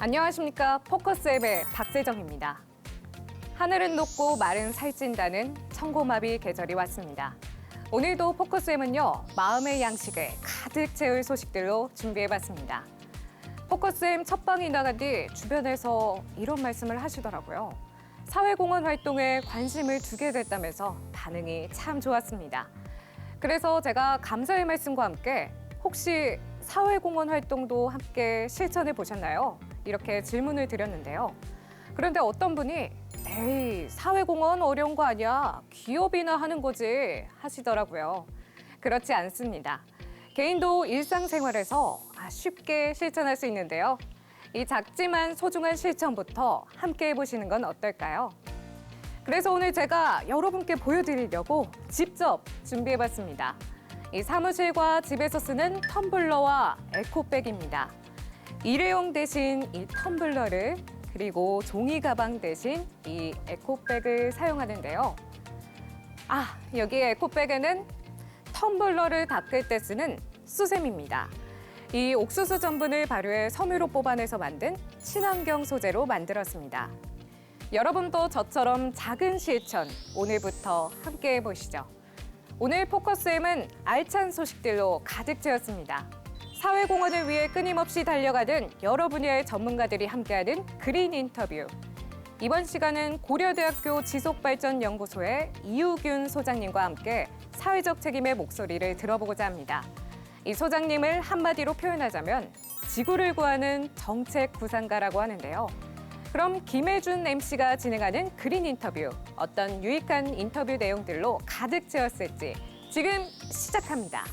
안녕하십니까. 포커스앱의 박세정입니다. 하늘은 높고 말은 살찐다는 청고마비 계절이 왔습니다. 오늘도 포커스앱은요, 마음의 양식을 가득 채울 소식들로 준비해봤습니다. 포커스앱 첫 방이 나간 뒤 주변에서 이런 말씀을 하시더라고요. 사회공헌 활동에 관심을 두게 됐다면서 반응이 참 좋았습니다. 그래서 제가 감사의 말씀과 함께 혹시 사회공헌 활동도 함께 실천해 보셨나요? 이렇게 질문을 드렸는데요. 그런데 어떤 분이 에이, 사회공헌 어려운 거 아니야? 기업이나 하는 거지 하시더라고요. 그렇지 않습니다. 개인도 일상생활에서 쉽게 실천할 수 있는데요. 이 작지만 소중한 실천부터 함께 해보시는 건 어떨까요? 그래서 오늘 제가 여러분께 보여드리려고 직접 준비해봤습니다. 이 사무실과 집에서 쓰는 텀블러와 에코백입니다. 일회용 대신 이 텀블러를 그리고 종이 가방 대신 이 에코백을 사용하는데요. 여기 에코백에는 텀블러를 닦을 때 쓰는 수세미입니다. 이 옥수수 전분을 발효해 섬유로 뽑아내서 만든 친환경 소재로 만들었습니다. 여러분도 저처럼 작은 실천 오늘부터 함께 해보시죠. 오늘 포커스엠은 알찬 소식들로 가득 채웠습니다. 사회공헌을 위해 끊임없이 달려가는 여러 분야의 전문가들이 함께하는 그린 인터뷰. 이번 시간은 고려대학교 지속발전연구소의 이우균 소장님과 함께 사회적 책임의 목소리를 들어보고자 합니다. 이 소장님을 한마디로 표현하자면 지구를 구하는 정책 구상가라고 하는데요. 그럼 김혜준 MC가 진행하는 그린 인터뷰, 어떤 유익한 인터뷰 내용들로 가득 채웠을지 지금 시작합니다.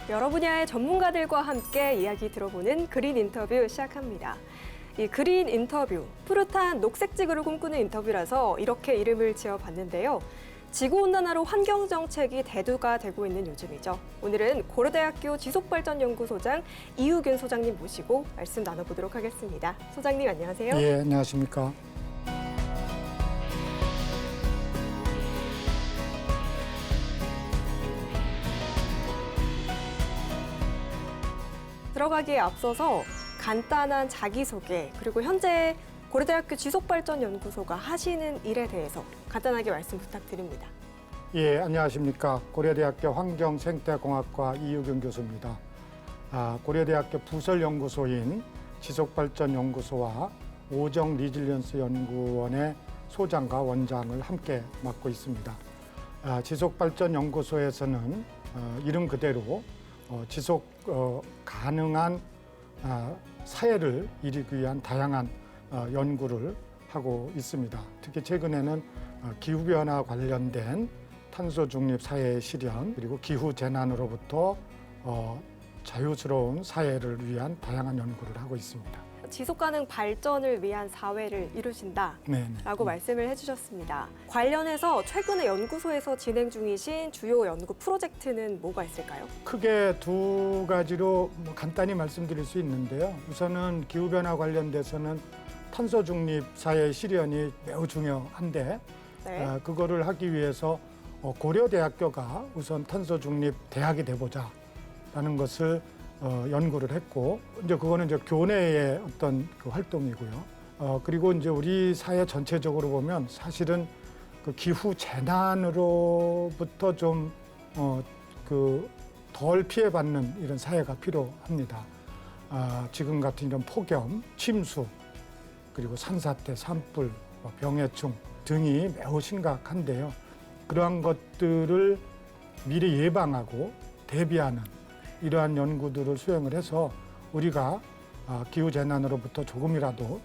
여러 분야의 전문가들과 함께 이야기 들어보는 그린 인터뷰 시작합니다. 이 그린 인터뷰, 푸릇한 녹색 지구를 꿈꾸는 인터뷰라서 이렇게 이름을 지어봤는데요. 지구온난화로 환경정책이 대두가 되고 있는 요즘이죠. 오늘은 고려대학교 지속발전연구소장 이우균 소장님 모시고 말씀 나눠보도록 하겠습니다. 소장님 안녕하세요. 예, 안녕하십니까. 들어가기에 앞서서 간단한 자기소개 그리고 현재 고려대학교 지속발전연구소가 하시는 일에 대해서 간단하게 말씀 부탁드립니다. 예, 안녕하십니까. 고려대학교 환경생태공학과 이우균 교수입니다. 고려대학교 부설연구소인 지속발전연구소와 오정 리질리언스 연구원의 소장과 원장을 함께 맡고 있습니다. 지속발전연구소에서는 이름 그대로 지속 가능한 사회를 이루기 위한 다양한 연구를 하고 있습니다. 특히 최근에는 기후변화 관련된 탄소 중립 사회의 실현, 그리고 기후 재난으로부터 자유스러운 사회를 위한 다양한 연구를 하고 있습니다. 지속가능 발전을 위한 사회를 이루신다라고 말씀을 해주셨습니다. 관련해서 최근에 연구소에서 진행 중이신 주요 연구 프로젝트는 뭐가 있을까요? 크게 두 가지로 간단히 말씀드릴 수 있는데요. 우선은 기후변화 관련돼서는 탄소 중립 사회 실현이 매우 중요한데 네. 그거를 하기 위해서 고려대학교가 우선 탄소 중립 대학이 돼보자라는 것을 연구를 했고, 이제 그거는 이제 교내의 어떤 그 활동이고요. 그리고 이제 우리 사회 전체적으로 보면 사실은 그 기후 재난으로부터 좀 덜 피해받는 이런 사회가 필요합니다. 지금 같은 이런 폭염, 침수, 그리고 산사태, 산불, 병해충 등이 매우 심각한데요. 그러한 것들을 미리 예방하고 대비하는 이러한 연구들을 수행을 해서 우리가 기후재난으로부터 조금이라도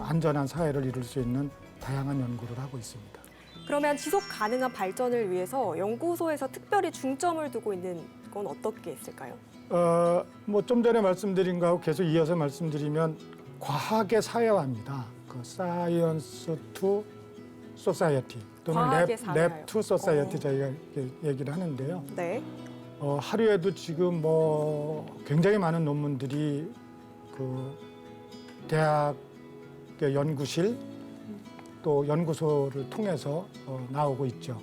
안전한 사회를 이룰 수 있는 다양한 연구를 하고 있습니다. 그러면 지속 가능한 발전을 위해서 연구소에서 특별히 중점을 두고 있는 건 어떤 게 있을까요? 좀 전에 말씀드린 거하고 계속 이어서 말씀드리면 과학의 사회화입니다. 그 사이언스 투 소사이어티 또는 랩 투 소사이어티 저희가 얘기를 하는데요. 네. 하루에도 지금 굉장히 많은 논문들이 그 대학의 연구실 또 연구소를 통해서 나오고 있죠.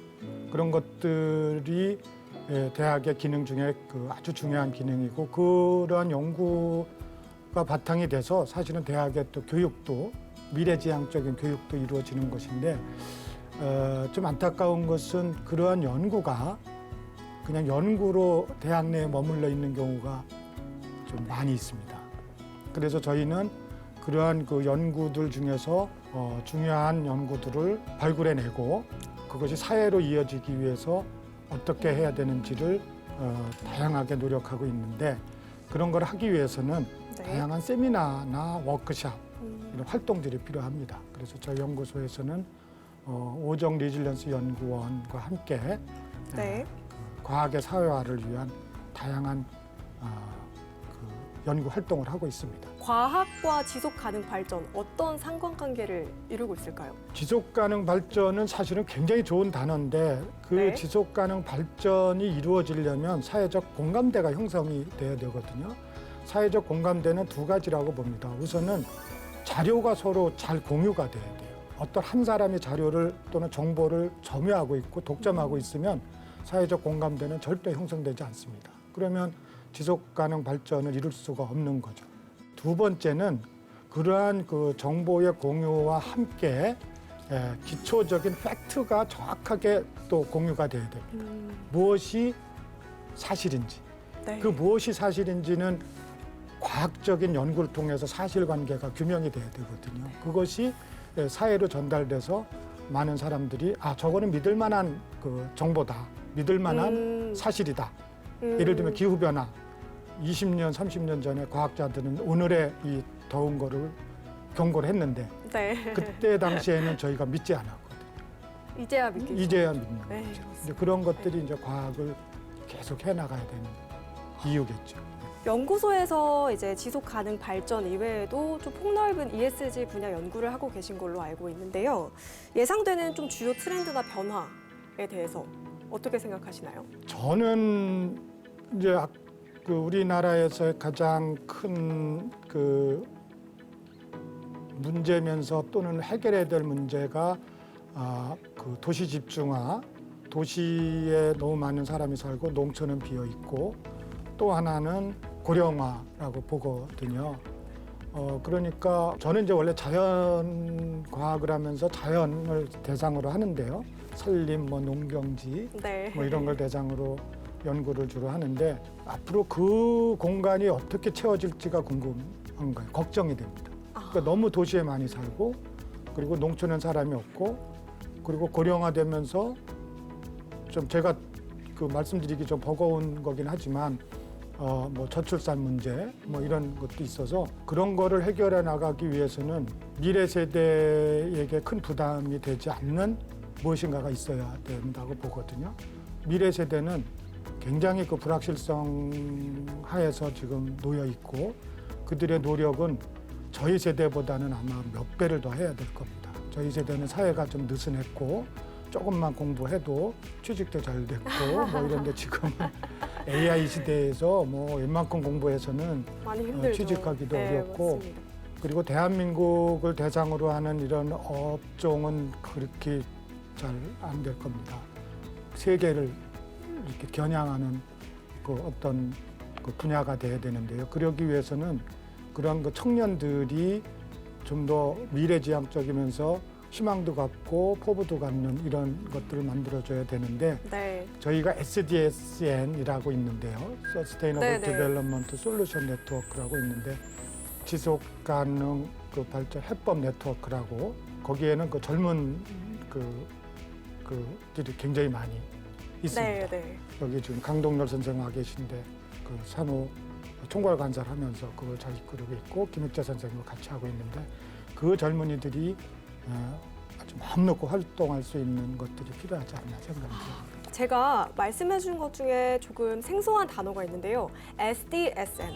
그런 것들이 대학의 기능 중에 그 아주 중요한 기능이고 그러한 연구가 바탕이 돼서 사실은 대학의 또 교육도 미래지향적인 교육도 이루어지는 것인데 좀 안타까운 것은 그러한 연구가 그냥 연구로 대학 내에 머물러 있는 경우가 좀 많이 있습니다. 그래서 저희는 그러한 그 연구들 중에서 중요한 연구들을 발굴해내고 그것이 사회로 이어지기 위해서 어떻게 해야 되는지를 다양하게 노력하고 있는데 그런 걸 하기 위해서는 네. 다양한 세미나나 워크숍 이런 활동들이 필요합니다. 그래서 저희 연구소에서는 오정 리질런스 연구원과 함께 네. 그 과학의 사회화를 위한 다양한 그 연구 활동을 하고 있습니다. 과학과 지속 가능 발전 어떤 상관관계를 이루고 있을까요? 지속 가능 발전은 사실은 굉장히 좋은 단어인데 그 네. 지속 가능 발전이 이루어지려면 사회적 공감대가 형성이 돼야 되거든요. 사회적 공감대는 두 가지라고 봅니다. 우선은 자료가 서로 잘 공유가 돼야 돼요. 어떤 한 사람이 자료를 또는 정보를 점유하고 있고 독점하고 있으면 사회적 공감대는 절대 형성되지 않습니다. 그러면 지속 가능 발전을 이룰 수가 없는 거죠. 두 번째는 그러한 그 정보의 공유와 함께 기초적인 팩트가 정확하게 또 공유가 돼야 됩니다. 무엇이 사실인지, 네. 그 무엇이 사실인지는 과학적인 연구를 통해서 사실관계가 규명이 돼야 되거든요. 그것이 사회로 전달돼서 많은 사람들이 저거는 믿을 만한 그 정보다, 믿을 만한 사실이다. 예를 들면 기후변화. 20년, 30년 전에 과학자들은 오늘의 이 더운 거를 경고를 했는데 네. 그때 당시에는 저희가 믿지 않았거든요. 이제야 믿기 이제야 믿는 네, 거죠. 그렇습니다. 이제 그런 것들이 이제 과학을 계속 해나가야 되는 이유겠죠. 연구소에서 이제 지속 가능 발전 이외에도 좀 폭넓은 ESG 분야 연구를 하고 계신 걸로 알고 있는데요. 예상되는 좀 주요 트렌드나 변화에 대해서 어떻게 생각하시나요? 저는 이제 그 우리나라에서 가장 큰 그 문제면서 또는 해결해야 될 문제가 그 도시 집중화, 도시에 너무 많은 사람이 살고 농촌은 비어 있고 또 하나는 고령화라고 보거든요. 그러니까 저는 이제 원래 자연 과학을 하면서 자연을 대상으로 하는데요. 산림, 농경지 네. 이런 걸 대상으로 연구를 주로 하는데 앞으로 그 공간이 어떻게 채워질지가 궁금한 거예요. 걱정이 됩니다. 그러니까 너무 도시에 많이 살고 그리고 농촌엔 사람이 없고 그리고 고령화되면서 좀 제가 그 말씀드리기 좀 버거운 거긴 하지만 저출산 문제 이런 것도 있어서 그런 거를 해결해 나가기 위해서는 미래 세대에게 큰 부담이 되지 않는 무엇인가가 있어야 된다고 보거든요. 미래 세대는 굉장히 그 불확실성 하에서 지금 놓여 있고 그들의 노력은 저희 세대보다는 아마 몇 배를 더 해야 될 겁니다. 저희 세대는 사회가 좀 느슨했고 조금만 공부해도 취직도 잘 됐고 이런데 지금은 AI 시대에서 웬만큼 공부해서는 많이 힘들죠. 취직하기도 네, 어렵고 맞습니다. 그리고 대한민국을 대상으로 하는 이런 업종은 그렇게 잘 안 될 겁니다. 세계를 이렇게 겨냥하는 그 어떤 그 분야가 돼야 되는데요. 그러기 위해서는 그런 그 청년들이 좀 더 미래지향적이면서 희망도 갖고 포부도 갖는 이런 것들을 만들어줘야 되는데 네. 저희가 SDSN이라고 있는데요. Sustainable 네네. Development Solution Network라고 있는데 지속가능 그 발전 해법 네트워크라고 거기에는 그 젊은 그들이 굉장히 많이 있습니다. 네. 여기 지금 강동열 선생 와 계신데 그 산후 총괄 간사를 하면서 그걸 잘 이끌고 있고 김익재 선생님과 같이 하고 있는데 그 젊은이들이 아주 마음 놓고 활동할 수 있는 것들이 필요하지 않나 생각합니다. 제가 말씀해 주신 것 중에 조금 생소한 단어가 있는데요. SDSN.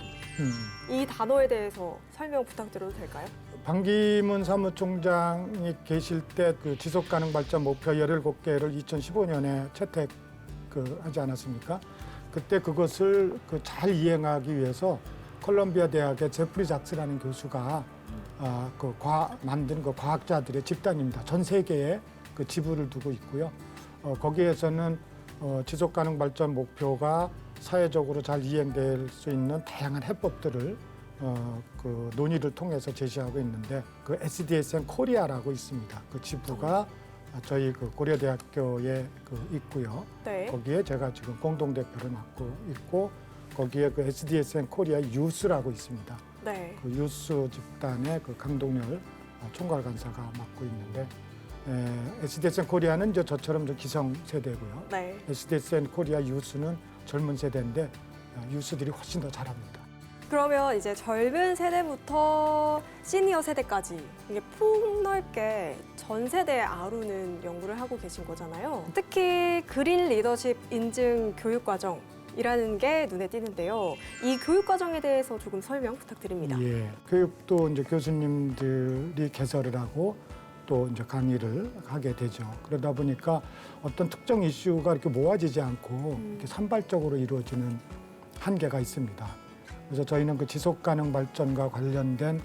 이 단어에 대해서 설명 부탁드려도 될까요? 반기문 사무총장이 계실 때 그 지속가능 발전 목표 17개를 2015년에 채택 하지 않았습니까? 그때 그것을 잘 이행하기 위해서 콜롬비아 대학의 제프리 작스라는 교수가 만든 그 과학자들의 집단입니다. 전 세계에 그 지부를 두고 있고요. 거기에서는 지속 가능 발전 목표가 사회적으로 잘 이행될 수 있는 다양한 해법들을 그 논의를 통해서 제시하고 있는데 그 SDSN 코리아라고 있습니다. 그 지부가 저희 그 고려대학교에 있고요. 네. 거기에 제가 지금 공동대표를 맡고 있고 거기에 그 SDSN 코리아 유스라고 있습니다. 네. 그 유스 집단의 그 강동열 총괄 간사가 맡고 있는데 SDSN 코리아는 이제 저처럼 좀 기성 세대고요. 네. SDSN 코리아 유스는 젊은 세대인데 유스들이 훨씬 더 잘합니다. 그러면 이제 젊은 세대부터 시니어 세대까지 이게 폭넓게 전 세대에 아우르는 연구를 하고 계신 거잖아요. 특히 그린 리더십 인증 교육 과정이라는 게 눈에 띄는데요. 이 교육 과정에 대해서 조금 설명 부탁드립니다. 예, 교육도 이제 교수님들이 개설을 하고 또 이제 강의를 하게 되죠. 그러다 보니까 어떤 특정 이슈가 이렇게 모아지지 않고 이렇게 산발적으로 이루어지는 한계가 있습니다. 그래서 저희는 그 지속 가능 발전과 관련된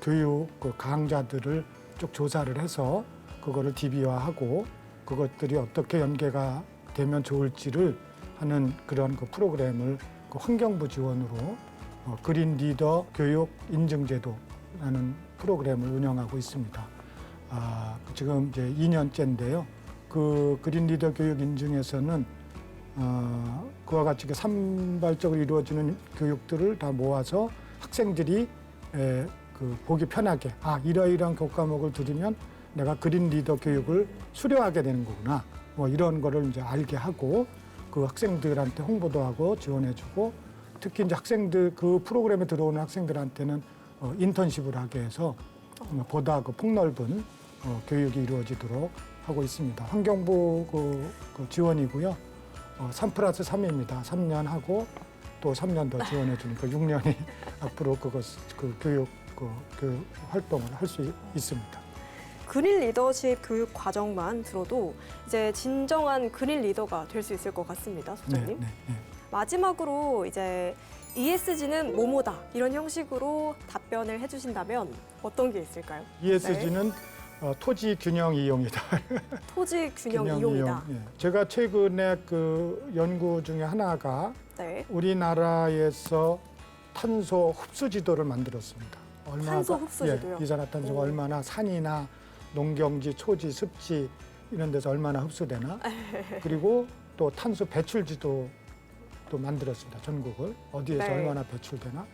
교육 그 강좌들을 쭉 조사를 해서 그거를 DB화하고 그것들이 어떻게 연계가 되면 좋을지를 하는 그런 그 프로그램을 그 환경부 지원으로 그린 리더 교육 인증제도라는 프로그램을 운영하고 있습니다. 지금 이제 2년째인데요. 그 그린 리더 교육 인증에서는 그와 같이 산발적으로 이루어지는 교육들을 다 모아서 학생들이 그 보기 편하게 이러이러한 교과목을 들으면 내가 그린 리더 교육을 수료하게 되는 거구나. 뭐 이런 거를 이제 알게 하고 그 학생들한테 홍보도 하고 지원해주고 특히 이제 학생들 그 프로그램에 들어오는 학생들한테는 인턴십을 하게 해서 보다 그 폭넓은 교육이 이루어지도록 하고 있습니다. 환경부 그 지원이고요. 3+3입니다. 3년 하고 또 3년 더 지원해 주니까 6년이 앞으로 그 교육 활동을 할 수 있습니다. 그린 리더십 교육 과정만 들어도 이제 진정한 그린 리더가 될 수 있을 것 같습니다, 소장님. 네. 마지막으로 이제 ESG는 뭐뭐다 이런 형식으로 답변을 해주신다면 어떤 게 있을까요? ESG는 토지 균형 이용이다. 토지 균형 이용이다. 예. 제가 최근에 그 연구 중에 하나가 네. 우리나라에서 탄소 흡수 지도를 만들었습니다. 탄소 흡수 지도요? 이산화탄소가 얼마나 산이나 농경지, 초지, 습지 이런 데서 얼마나 흡수되나. 그리고 또 탄소 배출 지도도 만들었습니다. 전국을. 어디에서 네. 얼마나 배출되나.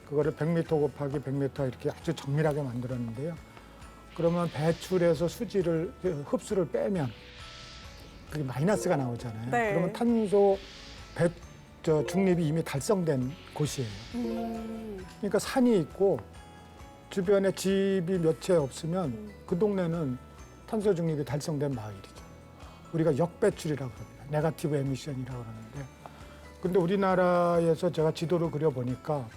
그거를 100m 곱하기 100m 이렇게 아주 정밀하게 만들었는데요. 그러면 배출해서 흡수를 빼면 그게 마이너스가 나오잖아요. 네. 그러면 탄소 중립이 이미 달성된 곳이에요. 그러니까 산이 있고 주변에 집이 몇 채 없으면 그 동네는 탄소 중립이 달성된 마을이죠. 우리가 역배출이라고 합니다. 네거티브 에미션이라고 하는데. 근데 우리나라에서 제가 지도를 그려보니까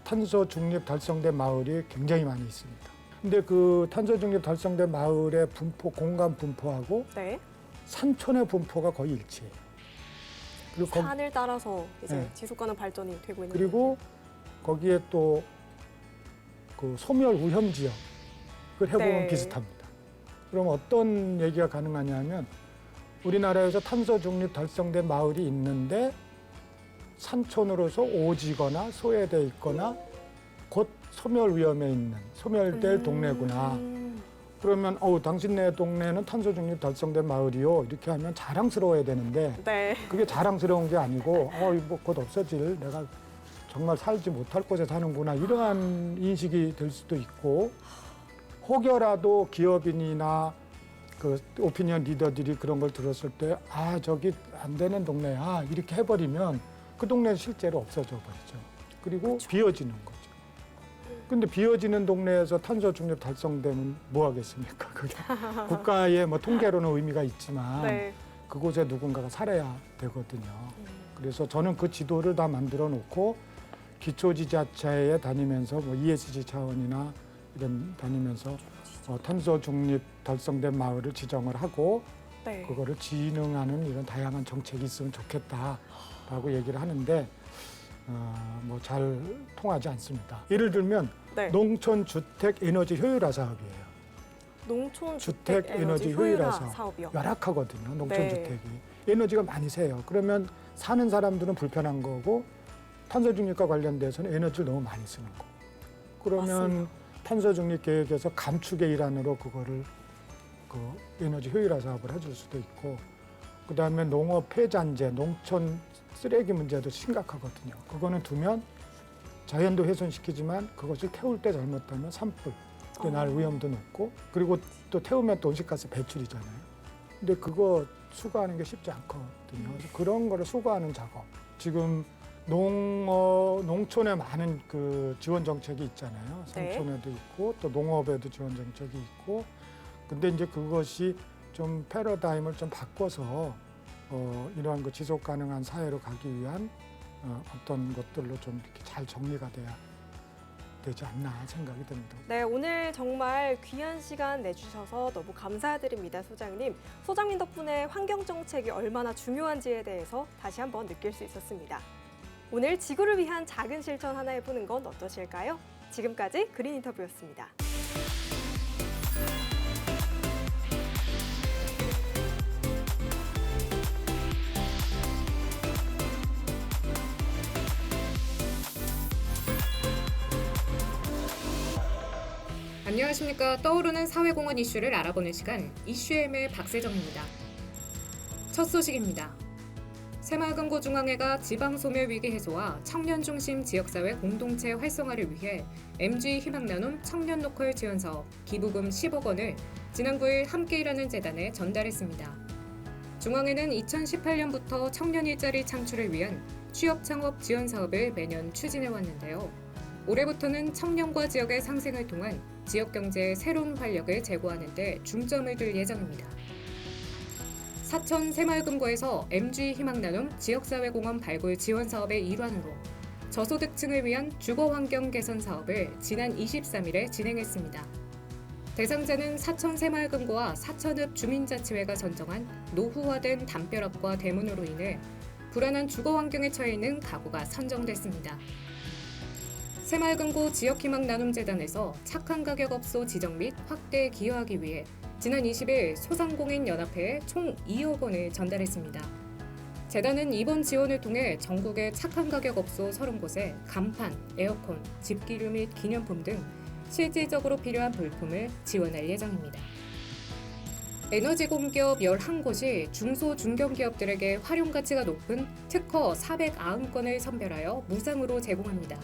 탄소 중립 달성된 마을이 굉장히 많이 있습니다. 근데 그 탄소 중립 달성된 마을의 분포, 공간 분포하고 네. 산촌의 분포가 거의 일치해요. 그리고 산을 따라서 이제 네. 지속 가능 발전이 되고 있는 그리고 거기에 또 그 소멸 위험 지역을 해보면 네. 비슷합니다. 그럼 어떤 얘기가 가능하냐면 우리나라에서 탄소 중립 달성된 마을이 있는데 산촌으로서 오지거나 소외돼 있거나 곧 소멸 위험에 있는 소멸될 동네구나. 그러면 당신네 동네는 탄소 중립 달성된 마을이요. 이렇게 하면 자랑스러워야 되는데 네. 그게 자랑스러운 게 아니고 뭐 곧 없어질 내가 정말 살지 못할 곳에 사는구나 이러한 인식이 될 수도 있고 혹여라도 기업인이나 그 오피니언 리더들이 그런 걸 들었을 때 저기 안 되는 동네야 이렇게 해버리면 그 동네는 실제로 없어져 버리죠. 그리고 그렇죠. 비어지는 거죠. 근데 비어지는 동네에서 탄소 중립 달성되면 뭐 하겠습니까? 그게 국가의 뭐 통계로는 의미가 있지만 네. 그곳에 누군가가 살아야 되거든요. 그래서 저는 그 지도를 다 만들어 놓고 기초지자체에 다니면서 뭐 ESG 차원이나 이런 다니면서 탄소 중립 달성된 마을을 지정을 하고 네. 그거를 진흥하는 이런 다양한 정책이 있으면 좋겠다라고 얘기를 하는데 뭐 잘 통하지 않습니다. 예를 들면 네. 농촌 주택 에너지 효율화 사업이에요. 농촌 주택 주택 에너지 에너지 효율화 효율화 사업이요. 열악하거든요. 농촌 네. 주택이 에너지가 많이 새요. 그러면 사는 사람들은 불편한 거고 탄소 중립과 관련돼서는 에너지를 너무 많이 쓰는 거. 그러면 맞습니다. 탄소 중립 계획에서 감축의 일환으로 그거를 그 에너지 효율화 사업을 해줄 수도 있고, 그다음에 농업 폐잔재, 농촌 쓰레기 문제도 심각하거든요. 그거는 두면 자연도 훼손시키지만 그것을 태울 때 잘못하면 산불, 날 위험도 높고, 그리고 또 태우면 또 온실가스 배출이잖아요. 근데 그거 수거하는 게 쉽지 않거든요. 그래서 그런 거를 수거하는 작업. 지금 농촌에 많은 그 지원 정책이 있잖아요. 네. 상촌에도 있고 또 농업에도 지원 정책이 있고. 근데 이제 그것이 좀 패러다임을 좀 바꿔서 이러한 그 지속 가능한 사회로 가기 위한 어떤 것들로 좀 이렇게 잘 정리가 돼야 되지 않나 생각이 듭니다. 네, 오늘 정말 귀한 시간 내주셔서 너무 감사드립니다, 소장님. 소장님 덕분에 환경 정책이 얼마나 중요한지에 대해서 다시 한번 느낄 수 있었습니다. 오늘 지구를 위한 작은 실천 하나 해보는 건 어떠실까요? 지금까지 그린 인터뷰였습니다. 안녕하십니까. 떠오르는 사회공헌 이슈를 알아보는 시간 이슈M의 박세정입니다. 첫 소식입니다. 새마을금고 중앙회가 지방소멸위기 해소와 청년 중심 지역사회 공동체 활성화를 위해 MG 희망나눔 청년로컬 지원사업 기부금 10억 원을 지난 9일 함께 일하는 재단에 전달했습니다. 중앙회는 2018년부터 청년 일자리 창출을 위한 취업창업 지원사업을 매년 추진해왔는데요. 올해부터는 청년과 지역의 상생을 통한 지역경제의 새로운 활력을 제고하는 데 중점을 둘 예정입니다. 사천 새마을금고에서 MG 희망나눔 지역사회공헌 발굴 지원사업의 일환으로 저소득층을 위한 주거환경 개선 사업을 지난 23일에 진행했습니다. 대상자는 사천 새마을금고와 사천읍 주민자치회가 선정한 노후화된 담벼락과 대문으로 인해 불안한 주거환경에 처해 있는 가구가 선정됐습니다. 새마을금고 지역희망나눔재단에서 착한 가격업소 지정 및 확대에 기여하기 위해 지난 20일 소상공인연합회에 총 2억 원을 전달했습니다. 재단은 이번 지원을 통해 전국의 착한 가격업소 30곳에 간판, 에어컨, 집기류 및 기념품 등 실질적으로 필요한 물품을 지원할 예정입니다. 에너지 공기업 11곳이 중소 중견기업들에게 활용 가치가 높은 특허 490건을 선별하여 무상으로 제공합니다.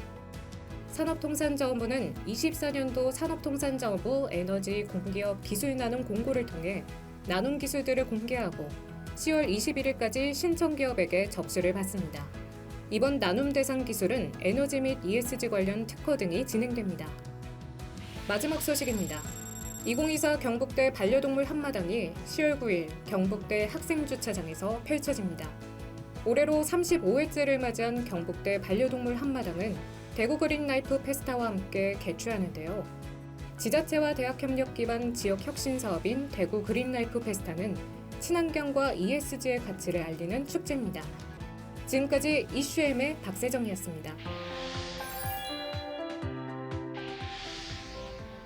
산업통상자원부는 24년도 산업통상자원부 에너지 공기업 기술 나눔 공고를 통해 나눔 기술들을 공개하고 10월 21일까지 신청 기업에게 접수를 받습니다. 이번 나눔 대상 기술은 에너지 및 ESG 관련 특허 등이 진행됩니다. 마지막 소식입니다. 2024 경북대 반려동물 한마당이 10월 9일 경북대 학생주차장에서 펼쳐집니다. 올해로 35회째를 맞이한 경북대 반려동물 한마당은 대구 그린라이프 페스타와 함께 개최하는데요. 지자체와 대학 협력 기반 지역 혁신 사업인 대구 그린라이프 페스타는 친환경과 ESG의 가치를 알리는 축제입니다. 지금까지 이슈M의 박세정이었습니다.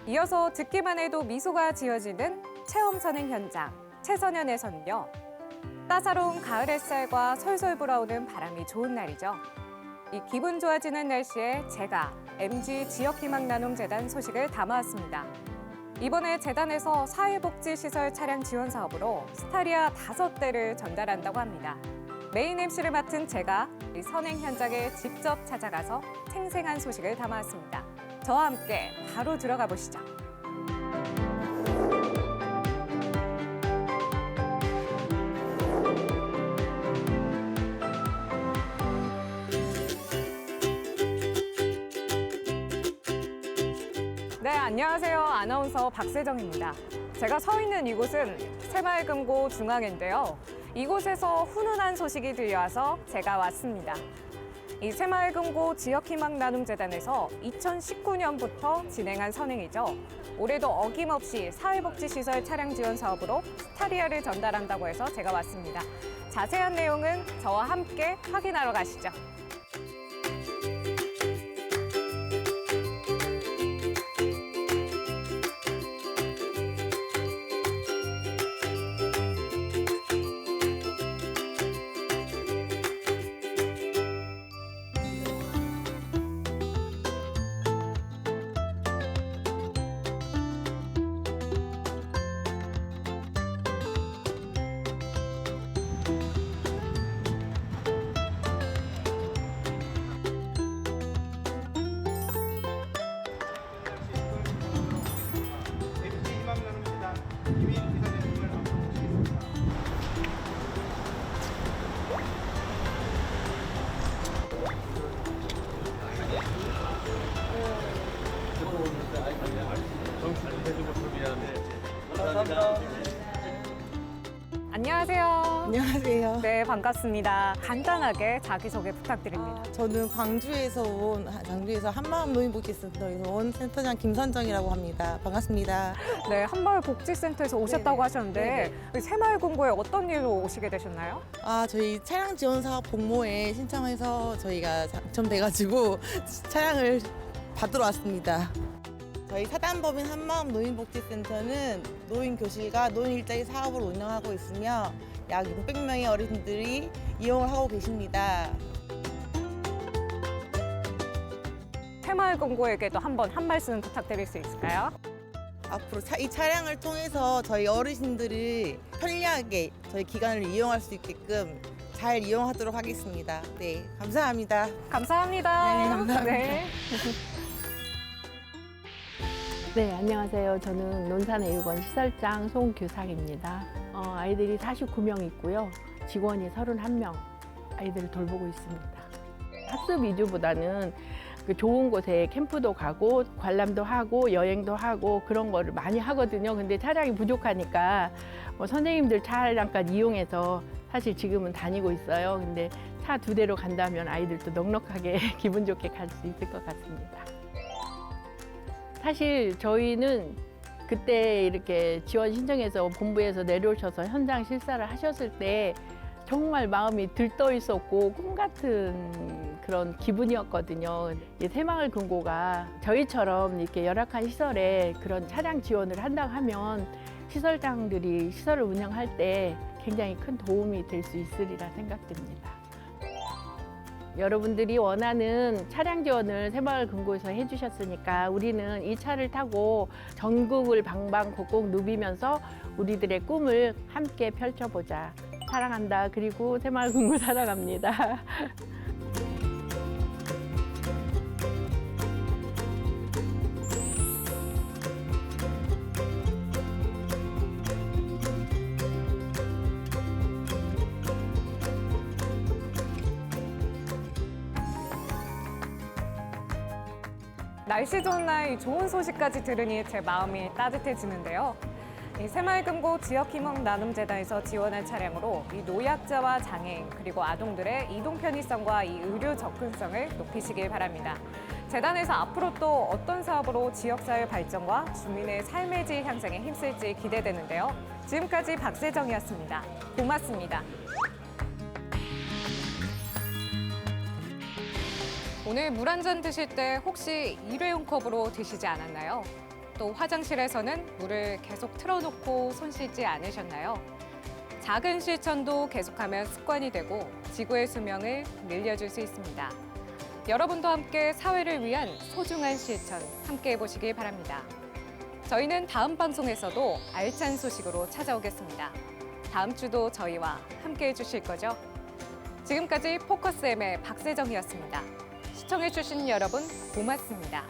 이어서 듣기만 해도 미소가 지어지는 체험 선행 현장, 채선연에서는요. 따사로운 가을 햇살과 솔솔 불어오는 바람이 좋은 날이죠. 이 기분 좋아지는 날씨에 제가 MG 지역희망나눔재단 소식을 담아왔습니다. 이번에 재단에서 사회복지시설 차량 지원 사업으로 스타리아 5대를 전달한다고 합니다. 메인 MC를 맡은 제가 이 선행 현장에 직접 찾아가서 생생한 소식을 담아왔습니다. 저와 함께 바로 들어가 보시죠. 네, 안녕하세요. 아나운서 박세정입니다. 제가 서 있는 이곳은 새마을금고 중앙회인데요. 이곳에서 훈훈한 소식이 들려와서 제가 왔습니다. 이 새마을금고 지역희망나눔재단에서 2019년부터 진행한 선행이죠. 올해도 어김없이 사회복지시설 차량 지원 사업으로 스타리아를 전달한다고 해서 제가 왔습니다. 자세한 내용은 저와 함께 확인하러 가시죠. 안녕하세요. 안녕하세요. 네, 반갑습니다. 간단하게 자기소개 부탁드립니다. 저는 광주에서 한마음 노인복지센터에서 온 센터장 김선정이라고 합니다. 반갑습니다. 네, 한마을복지센터에서 오셨다고 네네. 하셨는데 새마을금고에 어떤 일로 오시게 되셨나요? 저희 차량 지원 사업 공모에 신청해서 저희가 당첨돼가지고 차량을 받으러 왔습니다. 저희 사단법인 한마음 노인복지센터는 노인 교실과 노인 일자리 사업을 운영하고 있으며 약 600명의 어르신들이 이용을 하고 계십니다. 새마을금고에게도 한번 한 말씀 부탁드릴 수 있을까요? 앞으로 이 차량을 통해서 저희 어르신들이 편리하게 저희 기관을 이용할 수 있게끔 잘 이용하도록 하겠습니다. 네, 감사합니다. 감사합니다. 네, 감사합니다. 네. 네, 안녕하세요. 저는 논산애육원 시설장 송규상입니다. 아이들이 49명 있고요. 직원이 31명 아이들을 돌보고 있습니다. 학습 위주보다는 그 좋은 곳에 캠프도 가고 관람도 하고 여행도 하고 그런 거를 많이 하거든요. 근데 차량이 부족하니까 선생님들 차량까지 이용해서 사실 지금은 다니고 있어요. 근데 차 2대로 간다면 아이들도 넉넉하게 기분 좋게 갈 수 있을 것 같습니다. 사실 저희는 그때 이렇게 지원 신청해서 본부에서 내려오셔서 현장 실사를 하셨을 때 정말 마음이 들떠 있었고 꿈 같은 그런 기분이었거든요. 이 새마을금고가 저희처럼 이렇게 열악한 시설에 그런 차량 지원을 한다고 하면 시설장들이 시설을 운영할 때 굉장히 큰 도움이 될 수 있으리라 생각됩니다. 여러분들이 원하는 차량 지원을 새마을금고에서 해주셨으니까 우리는 이 차를 타고 전국을 방방곡곡 누비면서 우리들의 꿈을 함께 펼쳐보자. 사랑한다. 그리고 새마을금고 사랑합니다. 날씨 좋은 날 이 좋은 소식까지 들으니 제 마음이 따뜻해지는데요. 이 새마을금고 지역희망 나눔재단에서 지원한 차량으로 이 노약자와 장애인 그리고 아동들의 이동 편의성과 이 의료 접근성을 높이시길 바랍니다. 재단에서 앞으로 또 어떤 사업으로 지역사회 발전과 주민의 삶의 질 향상에 힘쓸지 기대되는데요. 지금까지 박세정이었습니다. 고맙습니다. 오늘 물 한 잔 드실 때 혹시 일회용 컵으로 드시지 않았나요? 또 화장실에서는 물을 계속 틀어놓고 손 씻지 않으셨나요? 작은 실천도 계속하면 습관이 되고 지구의 수명을 늘려줄 수 있습니다. 여러분도 함께 사회를 위한 소중한 실천 함께 해보시길 바랍니다. 저희는 다음 방송에서도 알찬 소식으로 찾아오겠습니다. 다음 주도 저희와 함께 해주실 거죠? 지금까지 포커스M의 박세정이었습니다. 시청해주신 여러분 고맙습니다.